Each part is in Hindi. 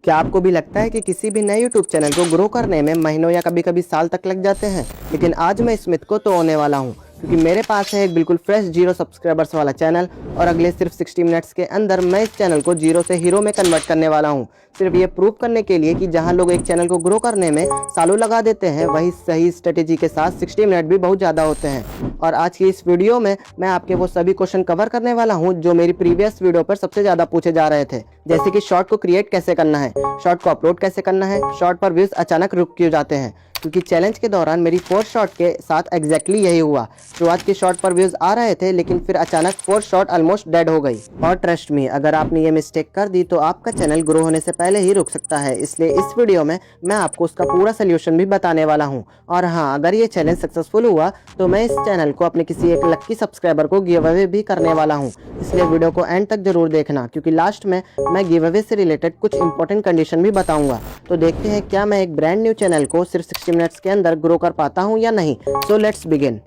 क्या आपको भी लगता है कि किसी भी नए YouTube चैनल को ग्रो करने में महीनों या कभी कभी साल तक लग जाते हैं? लेकिन आज मैं इस मिथ को तोड़ने वाला हूं, क्योंकि मेरे पास है एक बिल्कुल फ्रेश 0 सब्सक्राइबर्स वाला चैनल और अगले सिर्फ 60 मिनट्स के अंदर मैं इस चैनल को 0 से हीरो में कन्वर्ट करने वाला हूं। सिर्फ ये प्रूव करने के लिए कि जहां लोग एक चैनल को ग्रो करने में सालों लगा देते हैं, वही सही स्ट्रेटेजी के साथ 60 मिनट भी बहुत ज़्यादा होते हैं। और आज की इस वीडियो में मैं आपके वो सभी क्वेश्चन कवर करने वाला हूँ जो मेरी प्रीवियस वीडियो पर सबसे ज़्यादा पूछे जा रहे थे, जैसे कि शॉर्ट को क्रिएट कैसे करना है, शॉर्ट को अपलोड कैसे करना है, शॉर्ट पर व्यूज अचानक रुक क्यों जाते हैं। क्योंकि चैलेंज के दौरान मेरी 4 शॉर्ट के साथ एग्जैक्टली यही हुआ। शुरुआत के शॉर्ट पर व्यूज आ रहे थे, लेकिन फिर अचानक 4 शॉर्ट ऑलमोस्ट डेड हो गई। और ट्रस्ट मी, अगर आपने ये मिस्टेक कर दी तो आपका चैनल ग्रो होने से पहले ही रुक सकता है। इसलिए इस वीडियो में मैं आपको उसका पूरा सोल्यूशन भी बताने वाला हूँ। और हाँ, अगर ये चैलेंज सक्सेसफुल हुआ तो मैं इस चैनल को अपने किसी एक लक्की सब्सक्राइबर को गिव अवे भी करने वाला हूँ। इसलिए वीडियो को एंड तक जरूर देखना, क्योंकि लास्ट में मैं गिव अवे से रिलेटेड कुछ इंपॉर्टेंट कंडीशन भी बताऊंगा। तो देखते हैं क्या मैं एक ब्रांड न्यू चैनल को सिर्फ 60 मिनट्स के अंदर ग्रो कर पाता हूं या नहीं। So let's begin.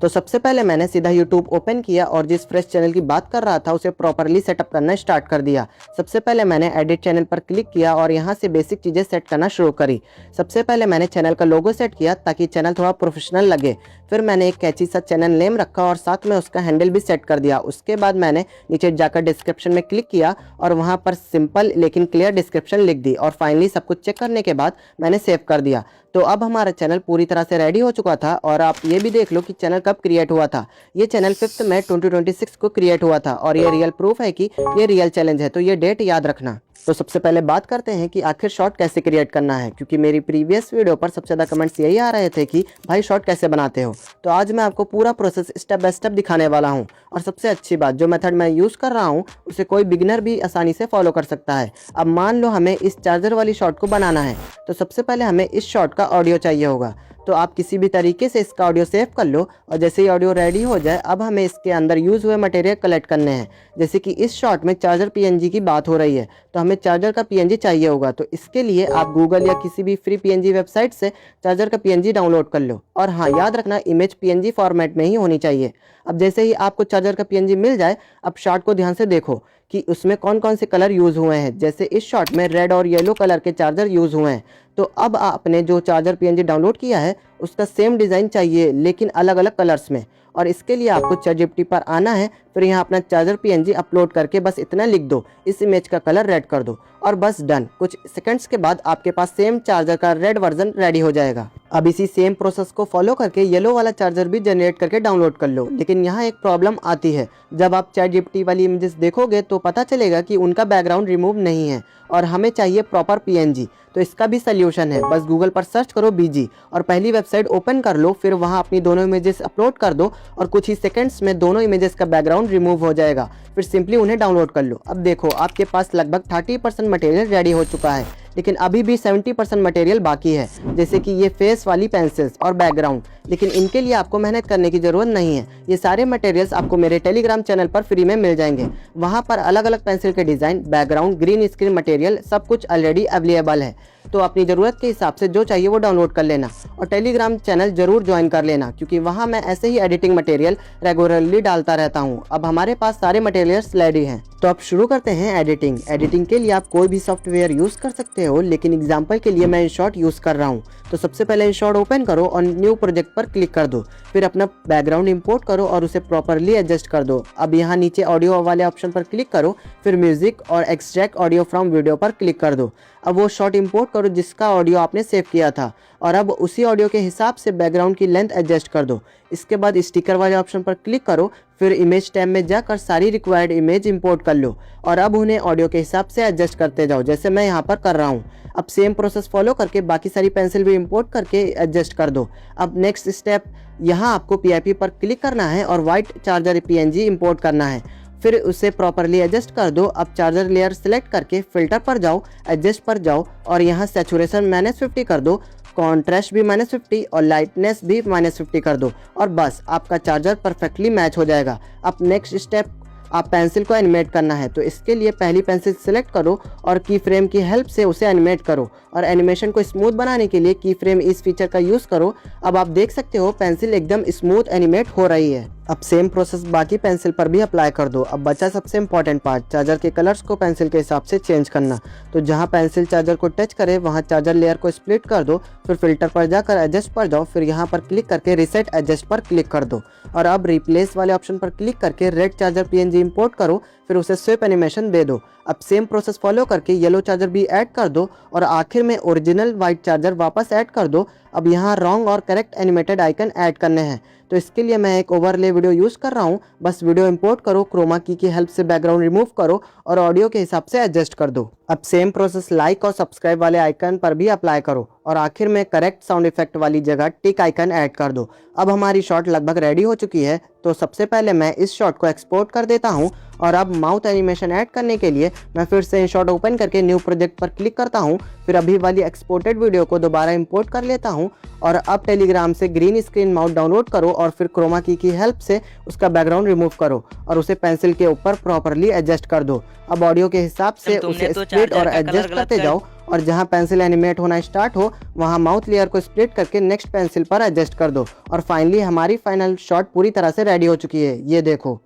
तो सबसे पहले मैंने सीधा YouTube ओपन किया और जिस फ्रेश चैनल की बात कर रहा था उसे प्रॉपरली सेटअप करना स्टार्ट कर दिया। सबसे पहले मैंने एडिट चैनल पर क्लिक किया और यहाँ से बेसिक चीज़ें सेट करना शुरू करी। सबसे पहले मैंने चैनल का लोगो सेट किया ताकि चैनल थोड़ा प्रोफेशनल लगे। फिर मैंने एक कैची सा चैनल नेम रखा और साथ में उसका हैंडल भी सेट कर दिया। उसके बाद मैंने नीचे जाकर डिस्क्रिप्शन में क्लिक किया और वहाँ पर सिंपल लेकिन क्लियर डिस्क्रिप्शन लिख दी। और फाइनली सब कुछ चेक करने के बाद मैंने सेव कर दिया। तो अब हमारा चैनल पूरी तरह से रेडी हो चुका था। और आप ये भी देख लो कि चैनल कब क्रिएट हुआ था। ये चैनल 5 मई 2026 को क्रिएट हुआ था और ये रियल प्रूफ है कि ये रियल चैलेंज है, तो ये डेट याद रखना। तो सबसे पहले बात करते हैं कि आखिर शॉर्ट कैसे क्रिएट करना है, क्योंकि मेरी प्रीवियस वीडियो पर सबसे ज़्यादा कमेंट्स यही आ रहे थे कि भाई शॉर्ट कैसे बनाते हो। तो आज मैं आपको पूरा प्रोसेस स्टेप बाय स्टेप दिखाने वाला हूं। और सबसे अच्छी बात, जो मेथड मैं यूज़ कर रहा हूं उसे कोई बिगिनर भी आसानी से फॉलो कर सकता है। अब मान लो हमें इस चार्जर वाली शॉर्ट को बनाना है, तो सबसे पहले हमें इस शॉर्ट का ऑडियो चाहिए होगा। तो आप किसी भी तरीके से इसका ऑडियो सेव कर लो और जैसे ही ऑडियो रेडी हो जाए, अब हमें इसके अंदर यूज़ हुए मटेरियल कलेक्ट करने हैं। जैसे कि इस शॉर्ट में चार्जर पीएनजी की बात हो रही है, तो हमें चार्जर का पीएनजी चाहिए होगा। तो इसके लिए आप गूगल या किसी भी फ्री पीएनजी वेबसाइट से चार्जर का पीएनजी डाउनलोड कर लो। और हाँ, याद रखना इमेज पीएनजी फॉर्मेट में ही होनी चाहिए। अब जैसे ही आपको चार्जर का पीएनजी मिल जाए, अब शॉर्ट को ध्यान से देखो कि उसमें कौन कौन से कलर यूज़ हुए हैं। जैसे इस शॉर्ट में रेड और येलो कलर के चार्जर यूज़ हुए हैं। तो अब आपने जो चार्जर पीएनजी डाउनलोड किया है उसका सेम डिज़ाइन चाहिए, लेकिन अलग अलग कलर्स में। और इसके लिए आपको ChatGPT पर आना है, फिर यहाँ अपना चार्जर पीएनजी अपलोड करके बस इतना लिख दो, इस इमेज का कलर रेड कर दो और बस डन। कुछ सेकंड्स के बाद आपके पास सेम चार्जर का रेड वर्जन रेडी हो जाएगा। अब इसी सेम प्रोसेस को फॉलो करके येलो वाला चार्जर भी जनरेट करके डाउनलोड कर लो। लेकिन यहाँ एक प्रॉब्लम आती है, जब आप ChatGPT वाली इमेजेस देखोगे तो पता चलेगा कि उनका बैकग्राउंड रिमूव नहीं है और हमें चाहिए प्रॉपर पीएनजी। तो इसका भी सोल्यूशन है, बस गूगल पर सर्च करो BG और पहली वेबसाइट ओपन कर लो। फिर वहाँ अपनी दोनों इमेजेस अपलोड कर दो और कुछ ही सेकंड्स में दोनों इमेजेस का बैकग्राउंड रिमूव हो जाएगा। फिर सिंपली उन्हें डाउनलोड कर लो। अब देखो आपके पास लगभग 30% मटेरियल रेडी हो चुका है, लेकिन अभी भी 70% मटेरियल बाकी है, जैसे कि ये फेस वाली पेंसिल्स और बैकग्राउंड। लेकिन इनके लिए आपको मेहनत करने की ज़रूरत नहीं है। ये सारे मटेरियल्स आपको मेरे टेलीग्राम चैनल पर फ्री में मिल जाएंगे। वहाँ पर अलग अलग पेंसिल के design, background, green screen material सब कुछ ऑलरेडी अवेलेबल है। तो अपनी ज़रूरत के हिसाब से जो चाहिए वो डाउनलोड कर लेना और टेलीग्राम चैनल जरूर ज्वाइन कर लेना, क्योंकि वहाँ मैं ऐसे ही एडिटिंग मटेरियल रेगुलरली डालता रहता हूँ। अब हमारे पास सारे मटेरियल्स रेडी हैं, तो अब शुरू करते हैं एडिटिंग। एडिटिंग के लिए आप कोई भी सॉफ्टवेयर यूज़ कर सकते हो, लेकिन एग्जांपल के लिए मैं InShot यूज़ कर रहा हूँ। तो सबसे पहले InShot ओपन करो और न्यू प्रोजेक्ट पर क्लिक कर दो। फिर अपना बैकग्राउंड इंपोर्ट करो और उसे प्रॉपरली एडजस्ट कर दो। अब यहाँ नीचे ऑडियो वाले ऑप्शन पर क्लिक करो, फिर म्यूजिक और एक्सट्रैक्ट ऑडियो फ्रॉम वीडियो पर क्लिक कर दो। अब वो शॉट इंपोर्ट करो जिसका ऑडियो आपने सेव किया था और अब उसी ऑडियो के हिसाब से बैकग्राउंड की लेंथ एडजस्ट कर दो। इसके बाद स्टिकर वाले ऑप्शन पर क्लिक करो, फिर इमेज टैब में जाकर सारी रिक्वायर्ड इमेज इंपोर्ट कर लो और अब उन्हें ऑडियो के हिसाब से एडजस्ट करते जाओ, जैसे मैं यहाँ पर कर रहा हूँ। अब सेम प्रोसेस फॉलो करके बाकी सारी पेंसिल भी इंपोर्ट करके एडजस्ट कर दो। अब नेक्स्ट स्टेप, यहाँ आपको PIP पर क्लिक करना है और वाइट चार्जर PNG इंपोर्ट करना है। फिर उसे प्रॉपरली एडजस्ट कर दो। अब चार्जर लेयर सेलेक्ट करके फिल्टर पर जाओ, एडजस्ट पर जाओ और यहाँ सैचुरेशन -50 कर दो, कॉन्ट्रास्ट भी -50 और लाइटनेस भी -50 कर दो और बस आपका चार्जर परफेक्टली मैच हो जाएगा। अब नेक्स्ट स्टेप, आप पेंसिल को एनिमेट करना है। तो इसके लिए पहली पेंसिल सेलेक्ट करो और की फ्रेम की हेल्प से उसे एनिमेट करो और एनिमेशन को स्मूथ बनाने के लिए की फ्रेम इस फीचर का यूज़ करो। अब आप देख सकते हो पेंसिल एकदम स्मूथ एनिमेट हो रही है। अब सेम प्रोसेस बाकी पेंसिल पर भी अप्लाई कर दो। अब बचा सबसे इम्पॉर्टेंट पार्ट, चार्जर के कलर्स को पेंसिल के हिसाब से चेंज करना। तो जहाँ पेंसिल चार्जर को टच करे वहाँ चार्जर लेयर को स्प्लिट कर दो, फिर फिल्टर पर जाकर एडजस्ट पर जाओ, फिर यहाँ पर क्लिक करके रीसेट एडजस्ट पर क्लिक कर दो और अब रिप्लेस वाले ऑप्शन पर क्लिक करके रेड चार्जर PNG इंपोर्ट करो, फिर उसे स्विप एनिमेशन दे दो। अब सेम प्रोसेस फॉलो करके येलो चार्जर भी ऐड कर दो और आखिर में ओरिजिनल वाइट चार्जर वापस ऐड कर दो। अब यहाँ रॉन्ग और करेक्ट एनिमेटेड आइकन ऐड करने हैं, तो इसके लिए मैं एक ओवरले वीडियो यूज़ कर रहा हूँ। बस वीडियो इंपोर्ट करो, क्रोमा की हेल्प से बैकग्राउंड रिमूव करो और ऑडियो के हिसाब से एडजस्ट कर दो। अब सेम प्रोसेस लाइक और सब्सक्राइब वाले आइकन पर भी अप्लाई करो और आखिर में करेक्ट साउंड इफेक्ट वाली जगह टिक आइकन ऐड कर दो। अब हमारी शॉट लगभग रेडी हो चुकी है। तो सबसे पहले मैं इस शॉट को एक्सपोर्ट कर देता हूँ और अब माउथ एनिमेशन ऐड करने के लिए मैं फिर से शॉट ओपन करके न्यू प्रोजेक्ट पर क्लिक करता हूँ। फिर अभी वाली एक्सपोर्टेड वीडियो को दोबारा इंपोर्ट कर लेता हूँ और अब टेलीग्राम से ग्रीन स्क्रीन माउथ डाउनलोड करो और फिर क्रोमा की हेल्प से उसका बैकग्राउंड रिमूव करो और उसे पेंसिल के ऊपर प्रॉपरली एडजस्ट कर दो। अब ऑडियो के हिसाब से उसे स्प्लिट और एडजस्ट करते जाओ और जहां पेंसिल एनिमेट होना स्टार्ट हो वहां माउथ लेयर को स्प्लिट करके नेक्स्ट पेंसिल पर एडजस्ट कर दो और फाइनली हमारी फाइनल शॉट पूरी तरह से रेडी हो चुकी है। ये देखो,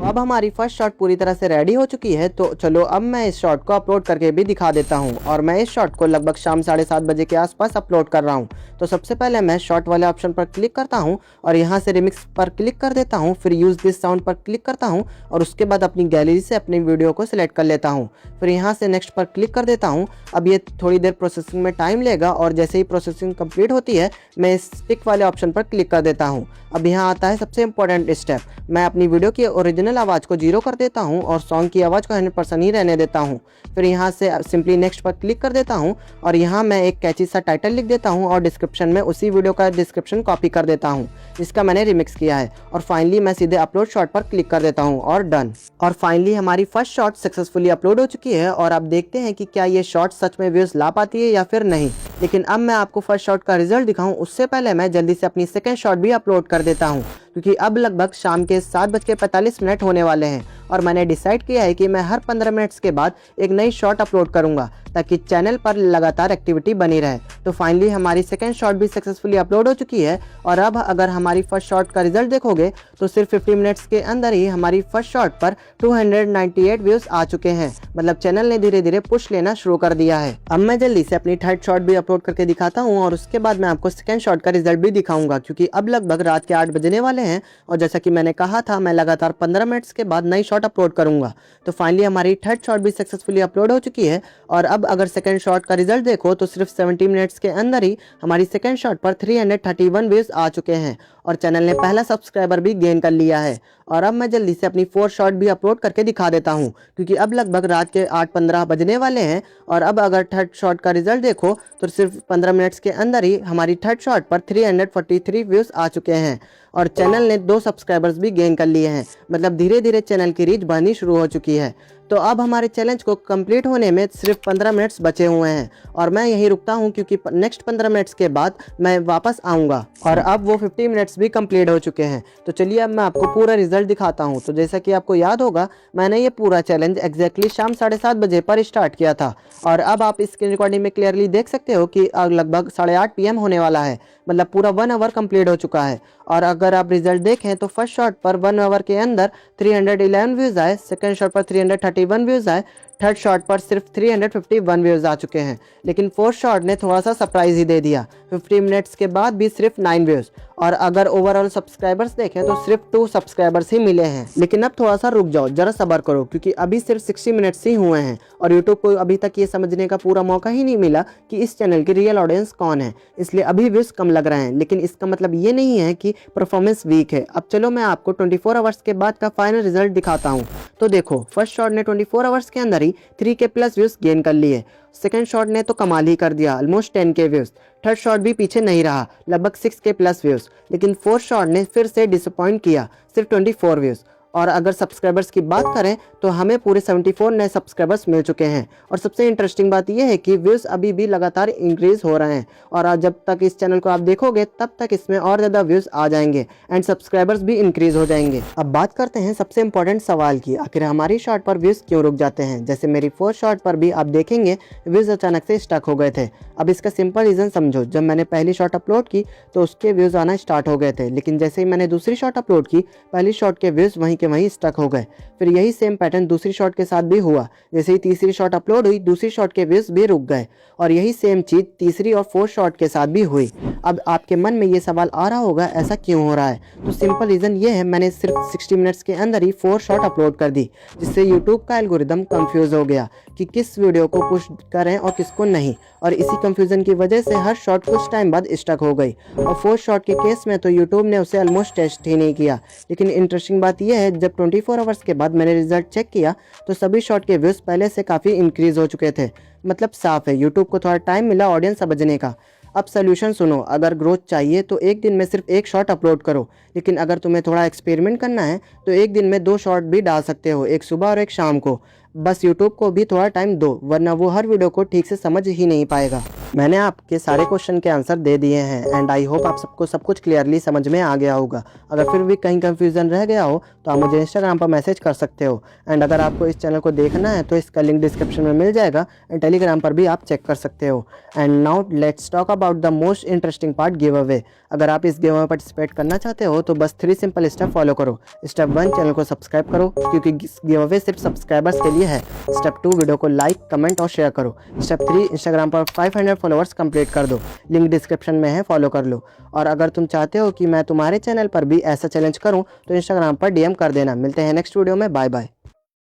अब हमारी फर्स्ट शॉट पूरी तरह से रेडी हो चुकी है। तो चलो अब मैं इस शॉट को अपलोड करके भी दिखा देता हूँ और मैं इस शॉट को लगभग शाम 7:30 बजे के आसपास अपलोड कर रहा हूँ। तो सबसे पहले मैं शॉट वाले ऑप्शन पर क्लिक करता हूँ और यहाँ से रिमिक्स पर क्लिक कर देता हूँ, फिर यूज़ दिस साउंड पर क्लिक करता हूँ और उसके बाद अपनी गैलरी से अपनी वीडियो को सिलेक्ट कर लेता हूँ। फिर यहाँ से नेक्स्ट पर क्लिक कर देता हूँ। अब ये थोड़ी देर प्रोसेसिंग में टाइम लेगा और जैसे ही प्रोसेसिंग कंप्लीट होती है मैं इस टिक वाले ऑप्शन पर क्लिक कर देता हूँ। अब यहाँ आता है सबसे इम्पोर्टेंट स्टेप, मैं अपनी वीडियो की ओरिजिनल आवाज़ को 0 कर देता हूँ और सॉन्ग की आवाज़ को 100% ही रहने देता हूँ। फिर यहाँ से सिंपली नेक्स्ट पर क्लिक कर देता हूँ और यहाँ मैं एक कैची सा टाइटल लिख देता हूँ और डिस्क्रिप्शन में उसी वीडियो का डिस्क्रिप्शन कॉपी कर देता हूँ जिसका मैंने रिमिक्स किया है और फाइनली मैं सीधे अपलोड शॉट पर क्लिक कर देता हूँ और डन। और फाइनली हमारी फर्स्ट शॉट सक्सेसफुली अपलोड हो चुकी है और अब देखते हैं कि क्या ये शॉट सच में व्यूज़ ला पाती है या फिर नहीं। लेकिन अब मैं आपको फर्स्ट शॉट का रिजल्ट दिखाऊं उससे पहले मैं जल्दी से अपनी सेकंड शॉट भी अपलोड कर देता हूं क्योंकि अब लगभग शाम के 7:45 होने वाले हैं और मैंने डिसाइड किया है कि मैं हर 15 मिनट्स के बाद एक नई शॉट अपलोड करूंगा ताकि चैनल पर लगातार एक्टिविटी बनी रहे। तो फाइनली हमारी सेकंड शॉट भी सक्सेसफुली अपलोड हो चुकी है और अब अगर हमारी फर्स्ट शॉट का रिजल्ट देखोगे तो सिर्फ 50 मिनट्स के अंदर ही हमारी फर्स्ट शॉट पर 298 व्यूज आ चुके हैं। मतलब चैनल ने धीरे धीरे पुश लेना शुरू कर दिया है। अब मैं जल्दी से अपनी थर्ड शॉट भी अपलोड करके दिखाता हूँ और उसके बाद मैं आपको सेकंड शॉट का रिजल्ट भी दिखाऊंगा क्योंकि अब लगभग रात के 8 बजने वाले हैं और जैसा कि मैंने कहा था मैं लगातार 15 मिनट्स के बाद नई शॉट अपलोड करूंगा। तो फाइनली हमारी थर्ड शॉट भी सक्सेसफुली अपलोड हो चुकी है और अब अगर सेकंड शॉट का रिजल्ट देखो तो सिर्फ 70 मिनट्स के अंदर ही हमारी सेकंड शॉट पर 331 व्यूज आ चुके हैं और चैनल ने पहला सब्सक्राइबर भी गेन कर लिया है। और अब मैं जल्दी से अपनी फोर्थ शॉट भी अपलोड करके दिखा देता हूं क्योंकि अब लगभग रात के 8:15 बजने वाले हैं और अब अगर थर्ड शॉट का रिजल्ट देखो तो सिर्फ 15 मिनट्स के अंदर ही हमारी थर्ड शॉट पर 343 व्यूज आ चुके हैं और चैनल ने 2 सब्सक्राइबर्स भी गेन कर लिए हैं। मतलब धीरे धीरे चैनल की रीच बढ़नी शुरू हो चुकी है। तो अब हमारे चैलेंज को कंप्लीट होने में सिर्फ 15 मिनट्स बचे हुए हैं और मैं यहीं रुकता हूं क्योंकि नेक्स्ट 15 मिनट्स के बाद मैं वापस आऊंगा और अब वो 50 मिनट्स भी कंप्लीट हो चुके हैं। तो चलिए अब मैं आपको पूरा रिजल्ट दिखाता हूं। तो जैसा कि आपको याद होगा मैंने ये पूरा चैलेंज एग्जैक्टली शाम 7:30 बजे पर स्टार्ट किया था और अब आप स्क्रीन रिकॉर्डिंग में क्लियरली देख सकते हो कि लगभग 8:30 PM होने वाला है। मतलब पूरा 1 आवर कंप्लीट हो चुका है और अगर आप रिजल्ट देखें तो फर्स्ट शॉट पर 1 आवर के अंदर 311 व्यूज आए, सेकंड शॉट पर 331 व्यूज आए, थर्ड शॉट पर सिर्फ 351 व्यूज आ चुके हैं। लेकिन फोर्थ शॉट ने थोड़ा सा सरप्राइज ही दे दिया, 50 मिनट्स के बाद भी सिर्फ 9 व्यूज और अगर ओवरऑल सब्सक्राइबर्स देखें तो सिर्फ 2 सब्सक्राइबर्स ही मिले हैं। लेकिन अब थोड़ा सा रुक जाओ, जरा सब्र करो क्योंकि अभी सिर्फ 60 मिनट्स ही हुए हैं और यूट्यूब को अभी तक ये समझने का पूरा मौका ही नहीं मिला कि इस चैनल की रियल ऑडियंस कौन है, इसलिए अभी व्यूज कम लग रहे हैं। लेकिन इसका मतलब ये नहीं है कि परफॉर्मेंस वीक है। अब चलो मैं आपको 24 आवर्स के बाद का फाइनल रिजल्ट दिखाता हूँ। तो देखो फर्स्ट शॉट ने 24 आवर्स के अंदर ही 3K प्लस व्यूज गेन कर लिए, सेकंड शॉट ने तो कमाल ही कर दिया, almost 10K views, third shot भी पीछे नहीं रहा, लगभग 6K प्लस व्यूज। लेकिन फोर्थ शॉट ने फिर से डिसअपॉइंट किया, सिर्फ 24 व्यूज और अगर सब्सक्राइबर्स की बात करें तो हमें पूरे 74 नए सब्सक्राइबर्स मिल चुके हैं। और सबसे इंटरेस्टिंग बात यह है कि व्यूज़ अभी भी लगातार इंक्रीज़ हो रहे हैं और जब तक इस चैनल को आप देखोगे तब तक इसमें और ज़्यादा व्यूज़ आ जाएंगे एंड सब्सक्राइबर्स भी इंक्रीज़ हो जाएंगे। अब बात करते हैं सबसे इंपॉर्टेंट सवाल की, आखिर हमारी शॉर्ट पर व्यूज़ क्यों रुक जाते हैं। जैसे मेरी 4 शॉर्ट पर भी आप देखेंगे व्यूज़ अचानक से स्टक हो गए थे। अब इसका सिंपल रीज़न समझो, जब मैंने पहली शॉर्ट अपलोड की तो उसके व्यूज़ आना स्टार्ट हो गए थे, लेकिन जैसे ही मैंने दूसरी शॉर्ट अपलोड की पहली शॉर्ट के व्यूज़ वहीं के वहीं स्टक हो गए। फिर यही सेम पैटर्न दूसरी शॉट के साथ भी हुआ। जैसे ही तीसरी शॉट अपलोड हुई दूसरी शॉट के व्यूज भी रुक गए और यही सेम चीज़ तीसरी और फोर्थ शॉट के साथ भी हुई। अब आपके मन में ये सवाल आ रहा होगा ऐसा क्यों हो रहा है, तो सिंपल रीज़न ये है, मैंने सिर्फ 60 मिनट्स के अंदर ही 4 शॉट अपलोड कर दी, जिससे यूट्यूब का एल्गोरिदम कंफ्यूज हो गया कि किस वीडियो को पुश करें और किसको नहीं, और इसी कंफ्यूजन की वजह से हर शॉट कुछ टाइम बाद स्टक हो गई। और फोर्थ शॉट के केस में तो यूट्यूब ने उसे ऑलमोस्ट टेस्ट ही नहीं किया। लेकिन इंटरेस्टिंग बात यह है, जब 24 आवर्स के बाद मैंने रिजल्ट चेक किया तो सभी शॉट के व्यूज़ पहले से काफ़ी इंक्रीज़ हो चुके थे। मतलब साफ है, यूट्यूब को थोड़ा टाइम मिला ऑडियंस समझने का। अब सोल्यूशन सुनो, अगर ग्रोथ चाहिए तो एक दिन में सिर्फ 1 शॉट अपलोड करो, लेकिन अगर तुम्हें थोड़ा एक्सपेरिमेंट करना है तो एक दिन में 2 शॉट भी डाल सकते हो, एक सुबह और एक शाम को। बस यूट्यूब को भी थोड़ा टाइम दो, वरना वो हर वीडियो को ठीक से समझ ही नहीं पाएगा। मैंने आपके सारे क्वेश्चन के आंसर दे दिए हैं एंड आई होप आप सबको सब कुछ क्लियरली समझ में आ गया होगा। अगर फिर भी कहीं कंफ्यूजन रह गया हो तो आप मुझे इंस्टाग्राम पर मैसेज कर सकते हो एंड अगर आपको इस चैनल को देखना है तो इसका लिंक डिस्क्रिप्शन में मिल जाएगा एंड टेलीग्राम पर भी आप चेक कर सकते हो। And now let's talk about the most interesting part, give away. अगर आप इस गिव अवे पार्टिसिपेट करना चाहते हो तो बस 3 सिंपल स्टेप फॉलो करो। स्टेप 1, चैनल को सब्सक्राइब करो क्योंकि गिव अवे सिर्फ सब्सक्राइबर्स के लिए है। स्टेप 2, वीडियो को लाइक कमेंट और शेयर करो। स्टेप 3, इंस्टाग्राम पर 500 फॉलोअर्स कंप्लीट कर दो, लिंक डिस्क्रिप्शन में है, फॉलो कर लो। और अगर तुम चाहते हो कि मैं तुम्हारे चैनल पर भी ऐसा चैलेंज करूं तो इंस्टाग्राम पर DM कर देना। मिलते हैं नेक्स्ट वीडियो में, बाय बाय।